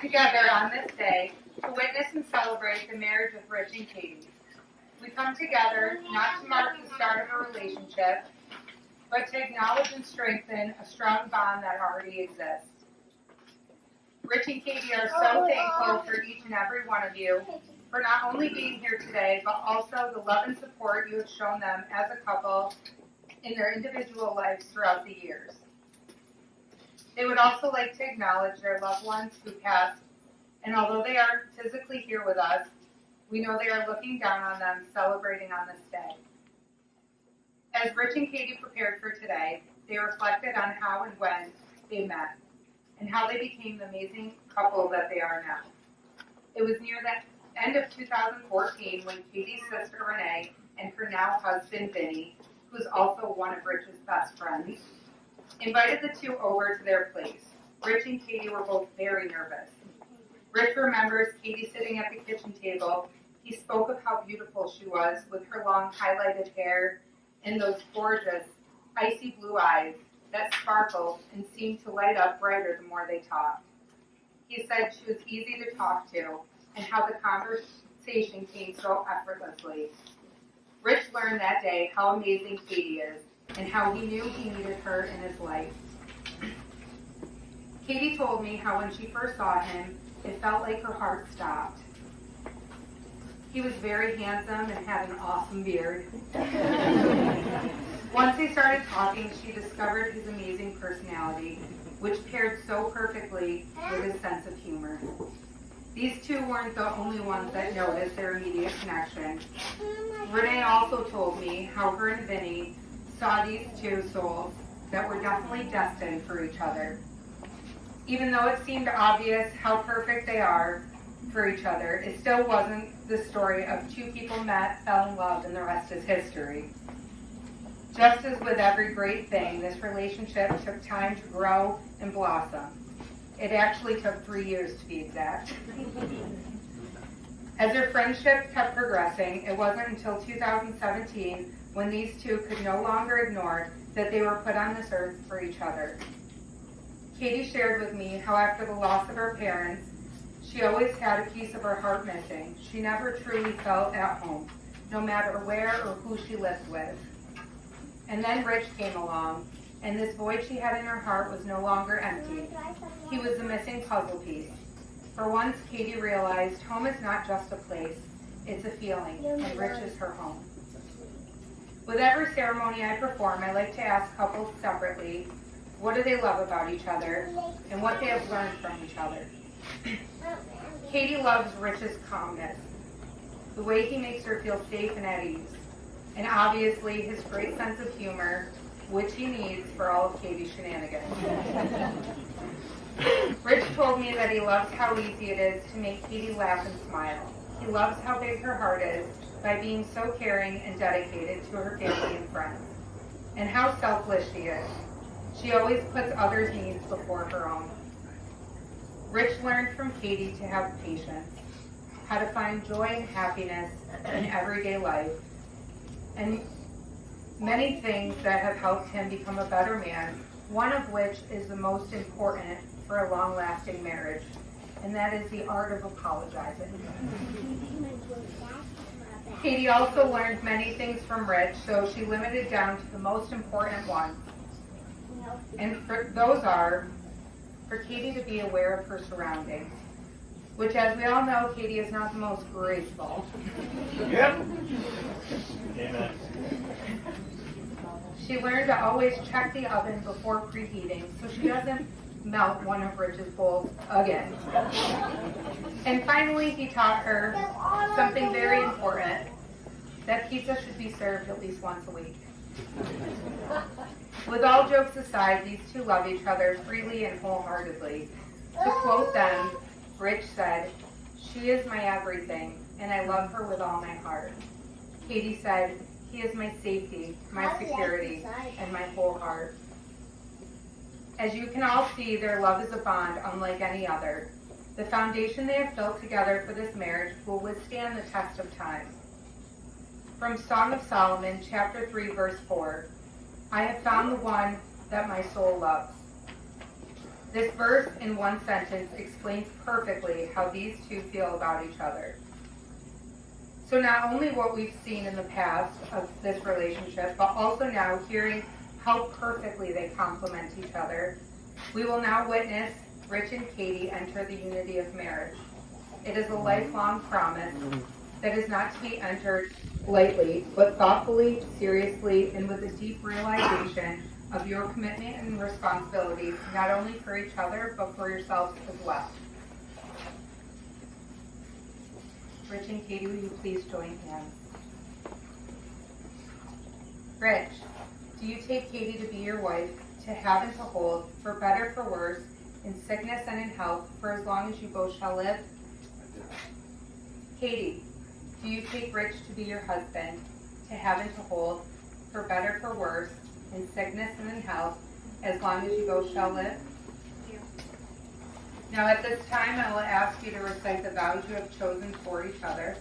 together on this day to witness and celebrate the marriage of Rich and Katie. We come together not to mark the start of a relationship, but to acknowledge and strengthen a strong bond that already exists. Rich and Katie are so thankful for each and every one of you for not only being here today, but also the love and support you have shown them as a couple in their individual lives throughout the years. They would also like to acknowledge their loved ones who passed, and although they aren't physically here with us, we know they are looking down on them, celebrating on this day. As Rich and Katie prepared for today, they reflected on how and when they met, and how they became the amazing couple that they are now. It was near the end of 2014 when Katie's sister Renee and her now husband Vinny, who is also one of Rich's best friends, invited the two over to their place. Rich and Katie were both very nervous. Rich remembers Katie sitting at the kitchen table. He spoke of how beautiful she was with her long highlighted hair and those gorgeous icy blue eyes that sparkled and seemed to light up brighter the more they talked. He said she was easy to talk to and how the conversation came so effortlessly. Rich learned that day how amazing Katie is and how he knew he needed her in his life. Katie told me how when she first saw him, it felt like her heart stopped. He was very handsome and had an awesome beard. Once they started talking, she discovered his amazing personality, which paired so perfectly with his sense of humor. These two weren't the only ones that noticed their immediate connection. Renee also told me how her and Vinny saw these two souls that were definitely destined for each other. Even though it seemed obvious how perfect they are for each other, it still wasn't the story of two people met, fell in love, and the rest is history. Just as with every great thing, this relationship took time to grow and blossom. It actually took 3 years to be exact. As their friendship kept progressing, it wasn't until 2017 when these two could no longer ignore that they were put on this earth for each other. Katie shared with me how after the loss of her parents, she always had a piece of her heart missing. She never truly felt at home, no matter where or who she lived with. And then Rich came along, and this void she had in her heart was no longer empty. He was the missing puzzle piece. For once, Katie realized home is not just a place, it's a feeling, and Rich is her home. With every ceremony I perform, I like to ask couples separately, what do they love about each other, and what they have learned from each other. Katie loves Rich's calmness, the way he makes her feel safe and at ease, and obviously his great sense of humor, which he needs for all of Katie's shenanigans. Rich told me that he loves how easy it is to make Katie laugh and smile. He loves how big her heart is by being so caring and dedicated to her family and friends, and how selfless she is. She always puts others' needs before her own. Rich learned from Katie to have patience, how to find joy and happiness in everyday life, and many things that have helped him become a better man, one of which is the most important for a long-lasting marriage, and that is the art of apologizing. Katie also learned many things from Rich, so she limited down to the most important ones. And those are for Katie to be aware of her surroundings, which, as we all know, Katie is not the most graceful. Yep. Amen. She learned to always check the oven before preheating so she doesn't melt one of Rich's bowls again. And finally, he taught her something very important, that pizza should be served at least once a week. With all jokes aside, these two love each other freely and wholeheartedly. To quote them, Rich said, "She is my everything, and I love her with all my heart." Katie said, "He is my safety, my security, and my whole heart." As you can all see, their love is a bond unlike any other. The foundation they have built together for this marriage will withstand the test of time. From Song of Solomon, chapter 3, verse 4, "I have found the one that my soul loves." This verse in one sentence explains perfectly how these two feel about each other. So not only what we've seen in the past of this relationship, but also now hearing how perfectly they complement each other, we will now witness Rich and Katie enter the unity of marriage. It is a lifelong promise that is not to be entered lightly, but thoughtfully, seriously, and with a deep realization of your commitment and responsibility, not only for each other, but for yourselves as well. Rich and Katie, will you please join hands? Rich, do you take Katie to be your wife, to have and to hold, for better, for worse, in sickness and in health, for as long as you both shall live? Katie, do you take Rich to be your husband, to have and to hold, for better, for worse, in sickness and in health, as long as you both shall live? Now at this time, I will ask you to recite the vows you have chosen for each other.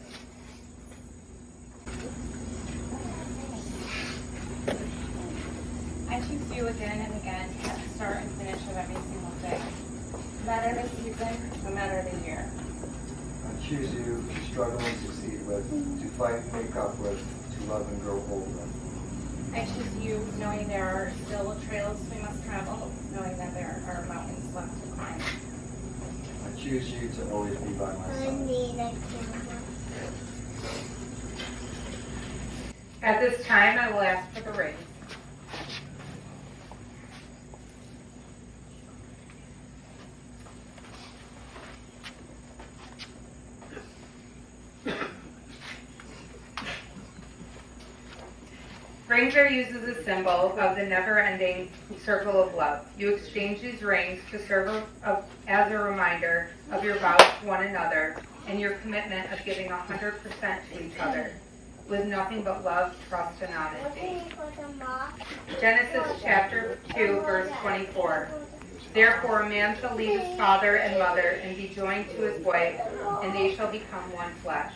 I choose you again and again at the start and finish of every single day. No matter the season, no matter the year. I choose you to struggle and succeed with, to fight and make up with, to love and grow old with. I choose you knowing there are still trails we must travel, knowing that there are mountains left to climb. I choose you to always be by my side. At this time, I will ask for the rings. Rings are used as a symbol of the never-ending circle of love. You exchange these rings to serve as a reminder of your vows to one another and your commitment of giving 100% to each other, with nothing but love, trust, and honesty. Genesis chapter 2, verse 24. Therefore a man shall leave his father and mother and be joined to his wife, and they shall become one flesh.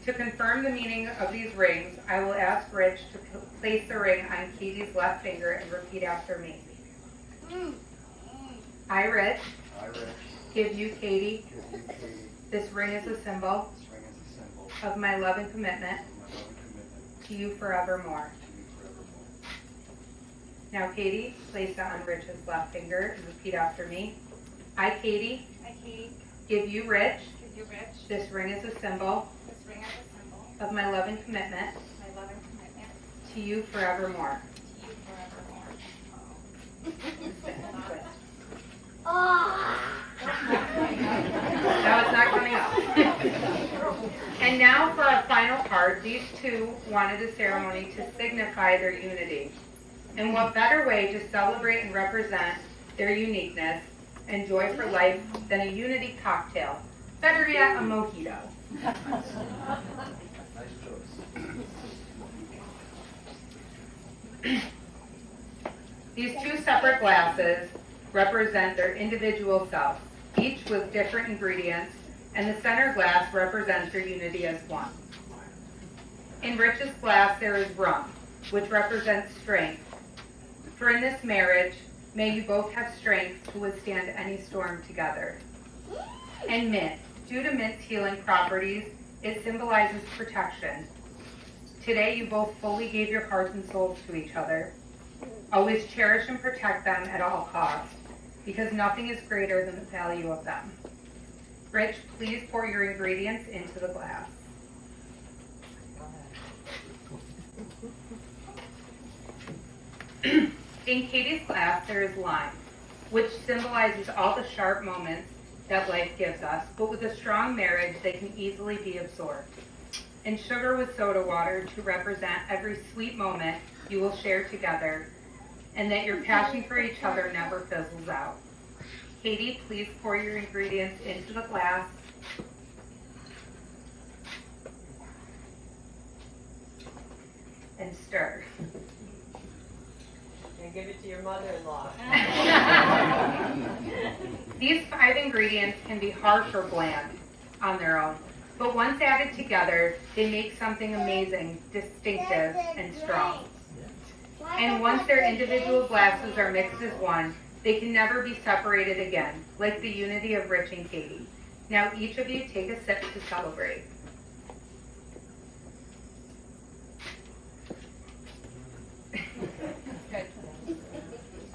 To confirm the meaning of these rings, I will ask Rich to place the ring on Katie's left finger and repeat after me. I, Rich, give you, Katie, this ring is a symbol of my love and commitment to you forevermore. Now, Katie, place it on Rich's left finger and repeat after me. I, Katie, give you, Rich, this ring is a symbol of my love and commitment to you forevermore. Now it's not coming up. And now for our final part, these two wanted a ceremony to signify their unity. And what better way to celebrate and represent their uniqueness and joy for life than a unity cocktail? Better yet, a mojito. These two separate glasses represent their individual selves, each with different ingredients, and the center glass represents their unity as one. In Rich's glass there is rum, which represents strength. For in this marriage, may you both have strength to withstand any storm together. And mint, due to mint's healing properties, it symbolizes protection. Today you both fully gave your hearts and souls to each other. Always cherish and protect them at all costs, because nothing is greater than the value of them. Rich, please pour your ingredients into the glass. In Katie's glass, there is lime, which symbolizes all the sharp moments that life gives us, but with a strong marriage, they can easily be absorbed. And sugar with soda water to represent every sweet moment you will share together, and that your passion for each other never fizzles out. Katie, please pour your ingredients into the glass. And stir. And give it to your mother-in-law. These 5 ingredients can be harsh or bland on their own, but once added together, they make something amazing, distinctive, and strong. And once their individual glasses are mixed as one, They can never be separated again, like the unity of Rich and Katie. Now each of you take a sip to celebrate.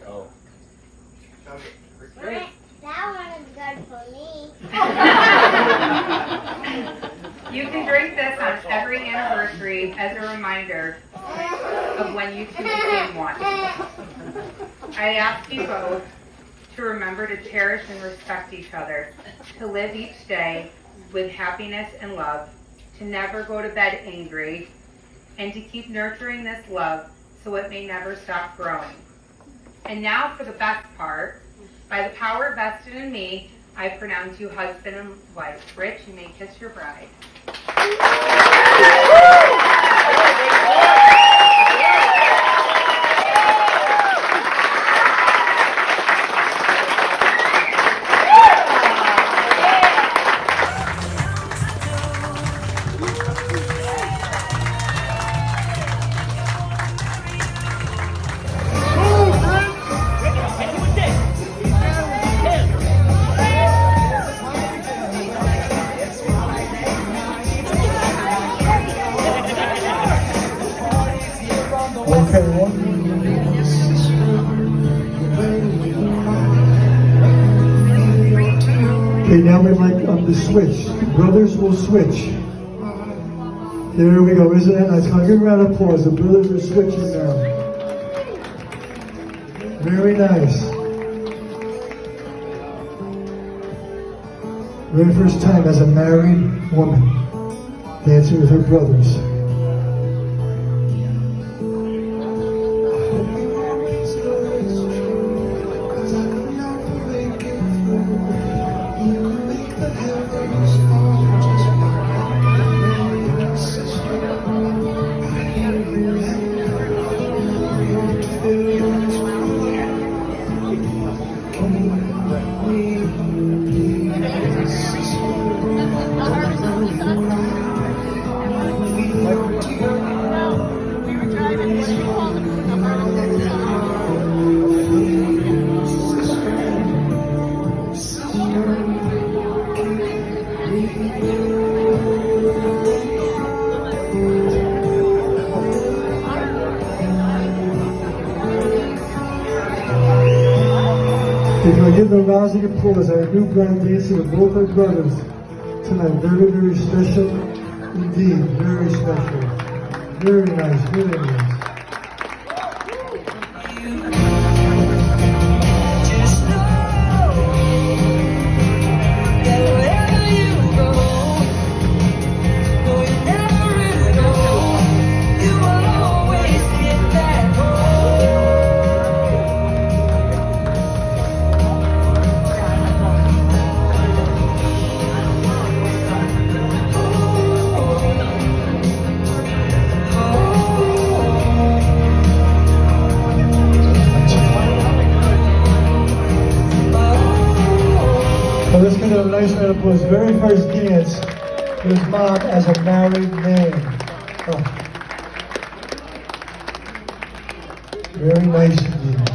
Oh. That one is good for me. You can drink this on every anniversary as a reminder of when you two became one. I ask you both to remember to cherish and respect each other, to live each day with happiness and love, to never go to bed angry, and to keep nurturing this love so it may never stop growing. And now for the best part. By the power vested in me, I pronounce you husband and wife. Rich, you may kiss your bride. Okay, now we'd like the switch. Brothers will switch. There we go. Isn't that nice? Come on, give a round of applause. The brothers are switching now. Very nice. Very first time as a married woman dancing with her brothers. If I give a rousing applause, our new bride dancing with both our brothers tonight. Very, very special indeed. Very special. Very nice. Very nice. So let's give it a nice round of applause. Very first dance with his mom as a married man. Oh. Very nice indeed.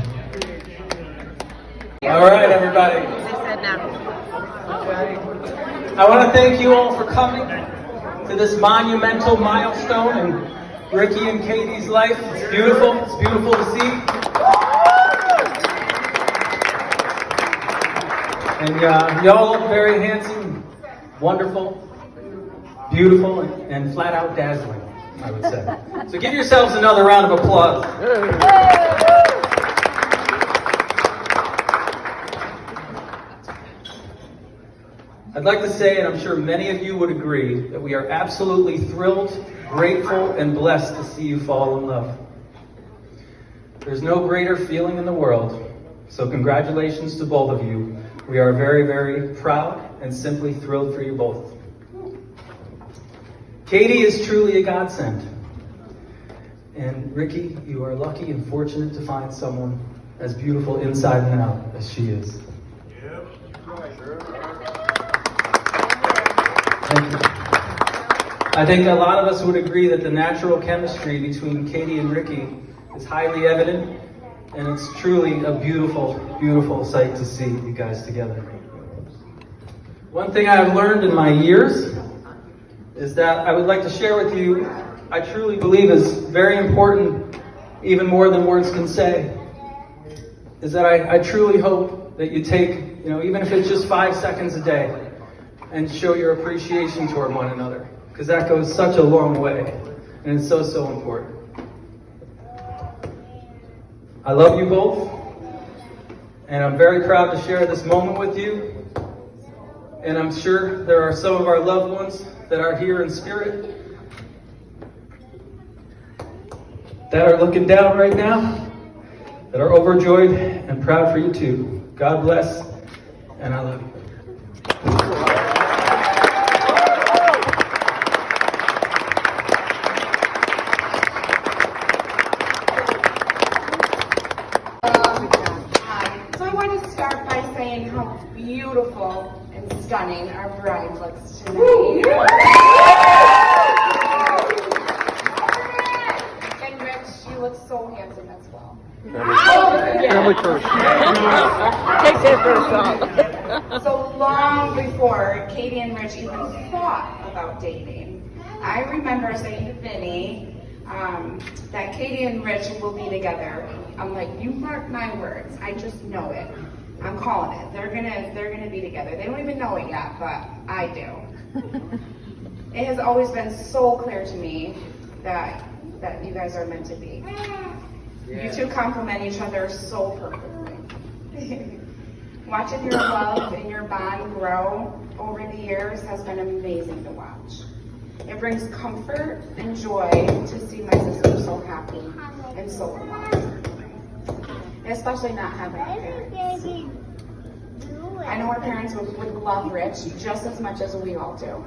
All right, everybody. I want to thank you all for coming to this monumental milestone in Ricky and Katie's life. It's beautiful. It's beautiful to see. And y'all look very handsome, wonderful, beautiful, and flat out dazzling, I would say. So give yourselves another round of applause. I'd like to say, and I'm sure many of you would agree, that we are absolutely thrilled, grateful, and blessed to see you fall in love. There's no greater feeling in the world, so congratulations to both of you. We are very, very proud and simply thrilled for you both. Katie is truly a godsend. And Ricky, you are lucky and fortunate to find someone as beautiful inside and out as she is. Thank you. I think a lot of us would agree that the natural chemistry between Katie and Ricky is highly evident And it's truly a beautiful, beautiful sight to see you guys together. One thing I've learned in my years is that I would like to share with you, I truly believe is very important, even more than words can say, is that I truly hope that you take, even if it's just 5 seconds a day, and show your appreciation toward one another, because that goes such a long way, and it's so, so important. I love you both, and I'm very proud to share this moment with you. And I'm sure there are some of our loved ones that are here in spirit that are looking down right now, that are overjoyed and proud for you too. God bless, and I love you. So I want to start by saying how beautiful and stunning our bride looks tonight. And Rich, you look so handsome as well. Family first. Take that first off. So long before Katie and Rich even thought about dating, I remember saying to Vinny that Katie and Rich will be together. I'm like, you mark my words. I just know it. I'm calling it. They're gonna be together. They don't even know it yet, but I do. It has always been so clear to me that you guys are meant to be. You two complement each other so perfectly. Watching your love and your bond grow over the years has been amazing to watch. It brings comfort and joy to see my sister so happy and so in love. Especially not having our parents. I know our parents would love Rich just as much as we all do.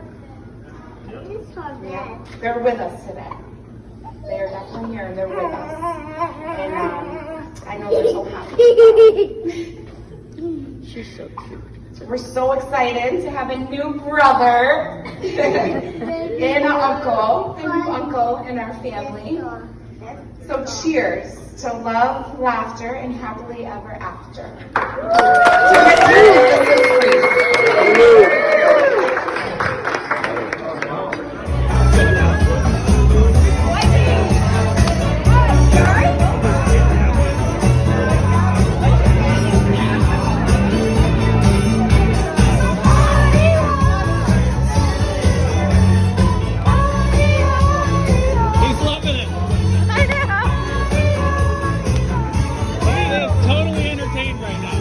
Yeah. They're with us today. They are definitely here and they're with us. And I know they're so happy. She's so cute. We're so excited to have a new brother and an uncle, a new uncle in our family. So cheers to love, laughter, and happily ever after. He's loving it. He is totally entertained right now.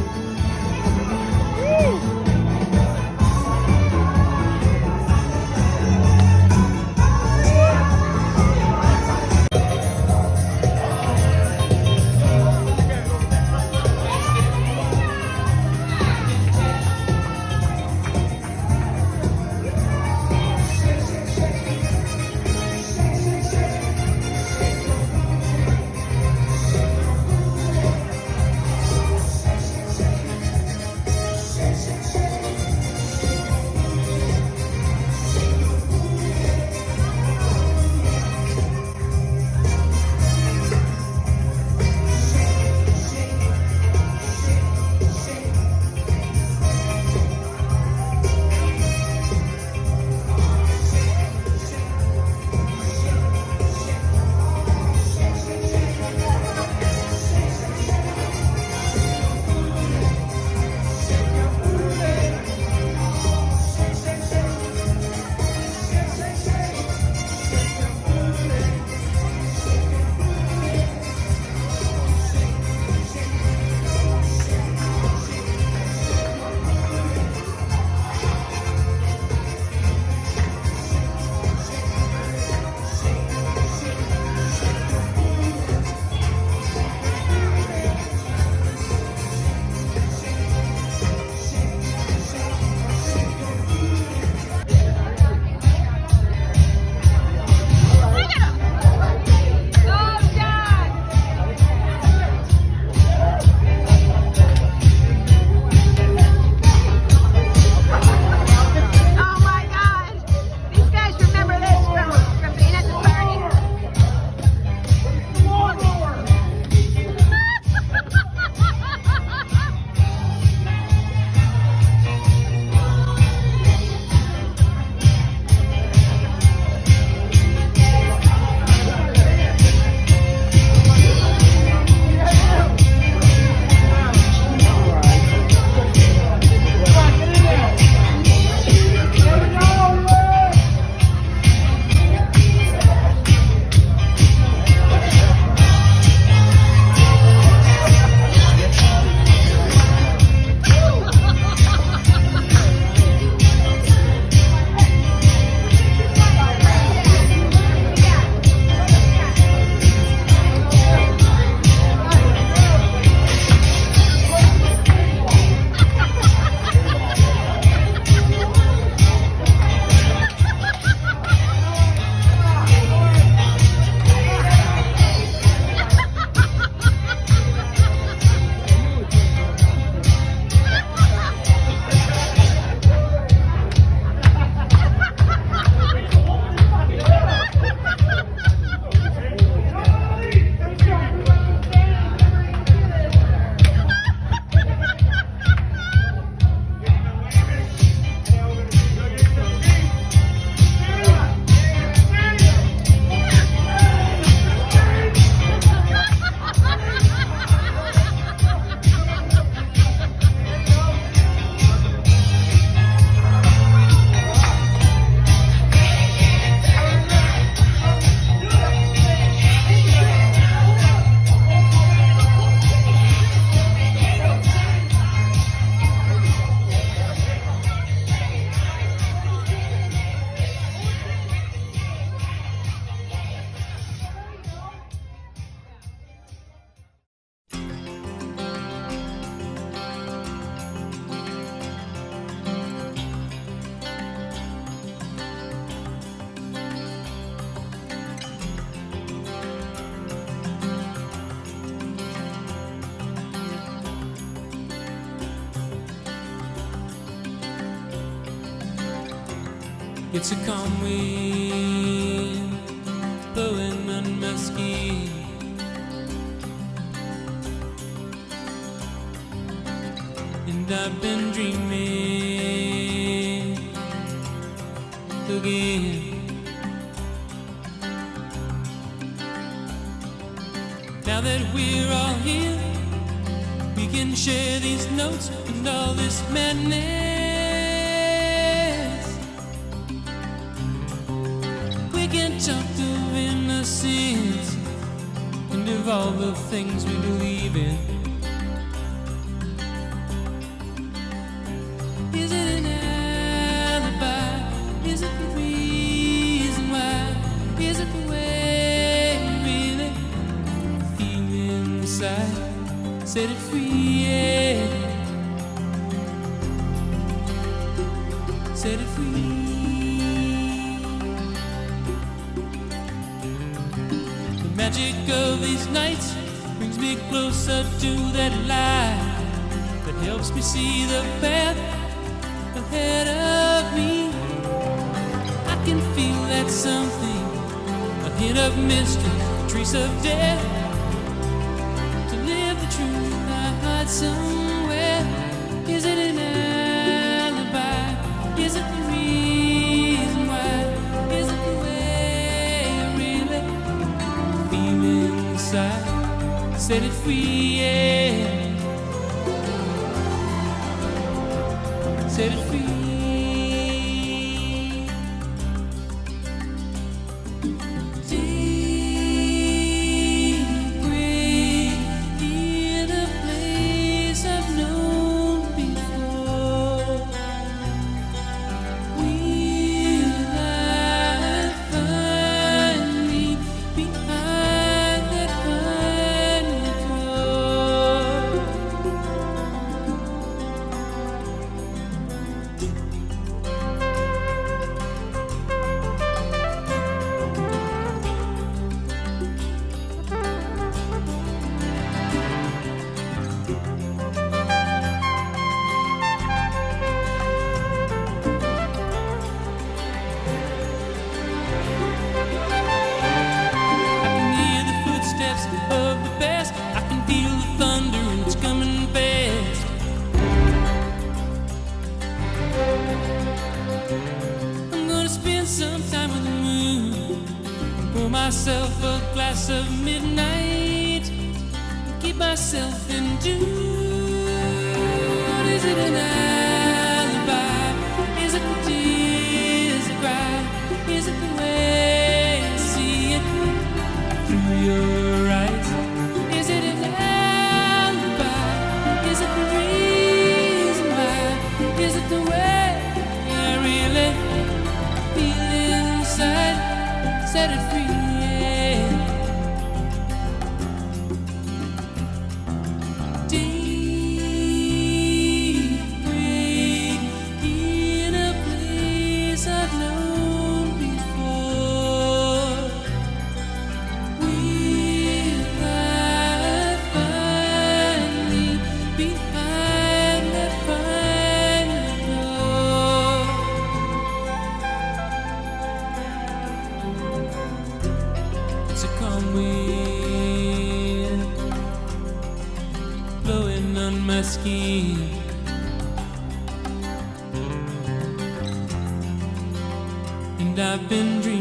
It's a calm wind blowing on my skin. And I've been dreaming again. Now that we're all here, we can share these notes and all this madness. We can talk of innocence and of all the things we believe in. Is it an alibi? Is it the reason why? Is it the way we really feel inside? Set it free, yeah. Set it free. The magic of these nights brings me closer to that light that helps me see the path ahead of me. I can feel that something, a hint of mystery, a trace of death. To live the truth I hide somewhere. Is it an alibi? Is it the reason why? Is it the way I really feel inside? Set it free, yeah. Set it free. Deep breath in a place I've known before. Will I find me behind that final door? I can hear the footsteps of the past. I can feel the thunder and it's coming fast. I'm gonna spend some time with the moon. Pour myself a glass of midnight. Keep myself in tune. Is it an alibi? Is it the tears I cry? Is it the way I see it through your eyes? Is it an alibi? Is it the reason why? Is it the way I really feel inside? Set it free, yeah. Deep breath in a place I've known before. Will I find me behind that final door? It's a calm wind blowing on my skin. And I've been dreaming